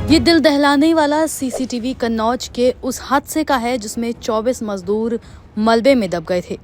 ये दिल दहलाने वाला सीसीटीवी कन्नौज के उस हादसे का है जिसमें 24 मजदूर मलबे में दब गए थे।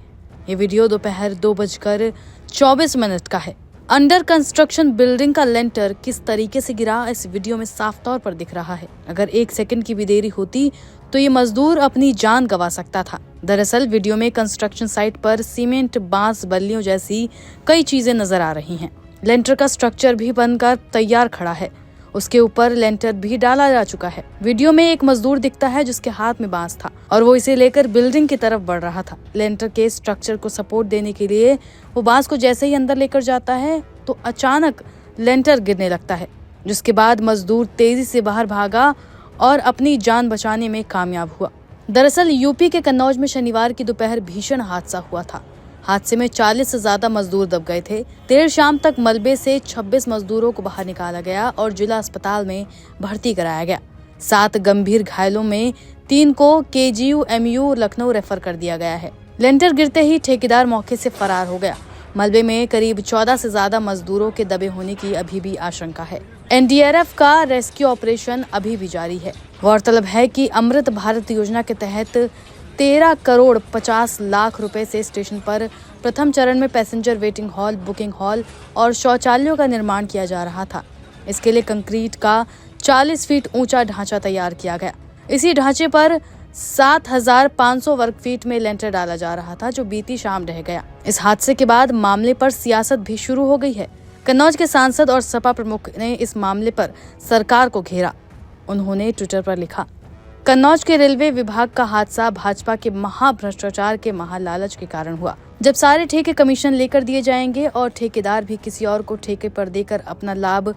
ये वीडियो दोपहर 2:24 का है। अंडर कंस्ट्रक्शन बिल्डिंग का लेंटर किस तरीके से गिरा इस वीडियो में साफ तौर पर दिख रहा है। अगर 1 सेकंड की भी देरी होती तो ये मजदूर अपनी जान गंवा सकता था। दरअसल वीडियो में कंस्ट्रक्शन साइट पर सीमेंट, बांस, बल्लियों जैसी कई चीजें नजर आ रही हैं। लेंटर का स्ट्रक्चर भी बनकर तैयार खड़ा है, उसके ऊपर लेंटर भी डाला जा चुका है। वीडियो में एक मजदूर दिखता है जिसके हाथ में बांस था और वो इसे लेकर बिल्डिंग की तरफ बढ़ रहा था। लेंटर के स्ट्रक्चर को सपोर्ट देने के लिए वो बांस को जैसे ही अंदर लेकर जाता है तो अचानक लेंटर गिरने लगता है, जिसके बाद मजदूर तेजी से बाहर भागा और अपनी जान बचाने में कामयाब हुआ। दरअसल यूपी के कन्नौज में शनिवार की दोपहर भीषण हादसा हुआ था। हादसे में 40 से ज्यादा मजदूर दब गए थे। देर शाम तक मलबे से 26 मजदूरों को बाहर निकाला गया और जिला अस्पताल में भर्ती कराया गया। 7 गंभीर घायलों में 3 को KGU-MU लखनऊ रेफर कर दिया गया है। लेंटर गिरते ही ठेकेदार मौके से फरार हो गया। मलबे में करीब 14 से ज्यादा मजदूरों के दबे होने की अभी भी आशंका है। NDRF का रेस्क्यू ऑपरेशन अभी भी जारी है। गौरतलब है कि अमृत भारत योजना के तहत 13 करोड़ 50 लाख रुपए से स्टेशन पर प्रथम चरण में passenger waiting hall, booking hall और शौचालयों का निर्माण किया जा रहा था। इसके लिए कंक्रीट का 40 फीट ऊंचा ढांचा तैयार किया गया। इसी ढांचे पर 7,500 वर्ग फीट में लेंटर डाला जा रहा था, जो बीती शाम ढह गया। इस हादसे के बाद मामले पर सियासत भी शुरू हो गई है। कन्नौज के सांसद और सपा प्रमुख ने इस मामले पर सरकार को घेरा। उन्होंने ट्विटर पर लिखा, कन्नौज के रेलवे विभाग का हादसा भाजपा के महाभ्रष्टाचार के महालालच के कारण हुआ। जब सारे ठेके कमीशन लेकर दिए जाएंगे और ठेकेदार भी किसी और को ठेके पर देकर अपना लाभ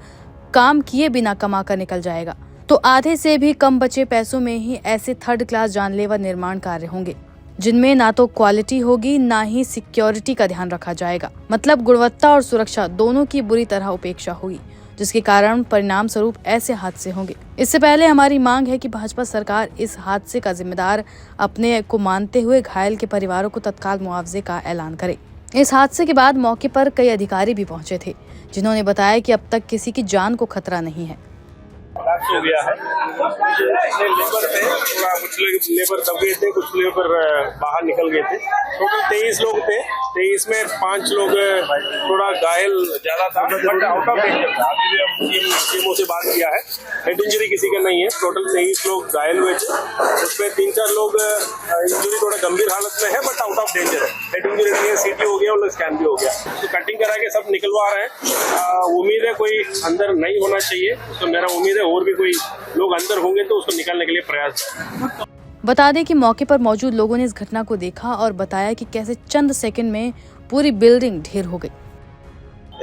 काम किए बिना कमा कर निकल जाएगा, तो आधे से भी कम बचे पैसों में ही ऐसे 3rd क्लास जानलेवा निर्माण कार्य होंगे, जिनमें ना तो क्वालिटी होगी ना ही सिक्योरिटी का ध्यान रखा जाएगा। मतलब गुणवत्ता और सुरक्षा दोनों की बुरी तरह उपेक्षा होगी, जिसके कारण परिणाम स्वरूप ऐसे हादसे होंगे। इससे पहले हमारी मांग है कि भाजपा सरकार इस हादसे का जिम्मेदार अपने को मानते हुए घायल के परिवारों को तत्काल मुआवजे का ऐलान करे। इस हादसे के बाद मौके पर कई अधिकारी भी पहुंचे थे, जिन्होंने बताया कि अब तक किसी की जान को खतरा नहीं है। हो गया है। लेबर थे, थोड़ा कुछ लेबर दब गए थे, कुछ लेबर बाहर निकल गए थे। टोटल 23 लोग थे। 23 में 5 लोग थोड़ा घायल ज्यादा था, बट आउट ऑफ डेंजर था। अभी भी हम टीमों से बात किया है, हेड इंजरी किसी का नहीं है। टोटल 23 लोग घायल हुए थे, उसमें 3-4 लोग इंजरी थोड़ा गंभीर हालत में है, बट आउट ऑफ डेंजर है। हेड इंजरी नहीं है, CT हो गया और स्कैन भी हो गया। तो कटिंग करा के सब निकलवा रहे हैं। उम्मीद है कोई अंदर नहीं होना चाहिए, तो मेरा उम्मीद है और भी कोई लोग अंदर होंगे तो उसको निकालने के लिए प्रयास। बता दें कि मौके पर मौजूद लोगों ने इस घटना को देखा और बताया कि कैसे चंद सेकंड में पूरी बिल्डिंग ढेर हो गई।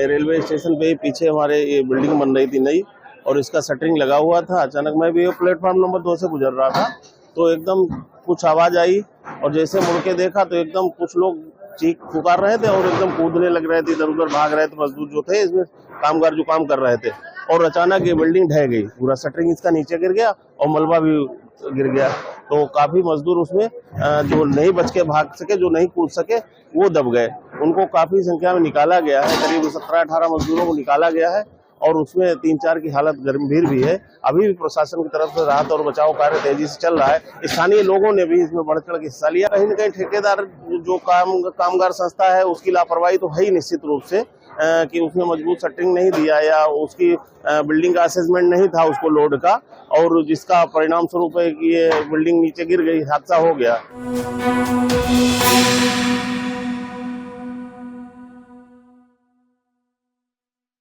रेलवे स्टेशन पे पीछे हमारे ये बिल्डिंग बन रही थी नई, और इसका शटरिंग लगा हुआ था। अचानक मैं भी प्लेटफॉर्म नंबर 2 से गुजर रहा था, तो एकदम कुछ आवाज आई और जैसे मुड़ के देखा तो एकदम कुछ लोग चीख पुकार रहे थे और एकदम कूदने लग रहे थे, इधर उधर भाग रहे थे मजदूर जो थे, इसमें कामगार जो काम कर रहे थे। और अचानक ये बिल्डिंग ढह गई, पूरा शटरिंग इसका नीचे गिर गया और मलबा भी गिर गया। तो काफी मजदूर उसमें जो नहीं बच के भाग सके, जो नहीं कूद सके, वो दब गए। उनको काफी संख्या में निकाला गया है, करीब 17-18 मजदूरों को निकाला गया है और उसमें 3-4 की हालत गंभीर भी है। अभी भी प्रशासन की तरफ से राहत और बचाव कार्य तेजी से चल रहा है। स्थानीय लोगों ने भी इसमें बढ़ चढ़ के हिस्सा लिया। कहीं न कहीं ठेकेदार जो कामगार संस्था है उसकी लापरवाही तो है ही निश्चित रूप से, कि उसने मजबूत शटरिंग नहीं दिया या उसकी बिल्डिंग का असेसमेंट नहीं था उसको लोड का, और जिसका परिणाम स्वरूप है कि ये बिल्डिंग नीचे गिर गई, हादसा हो गया।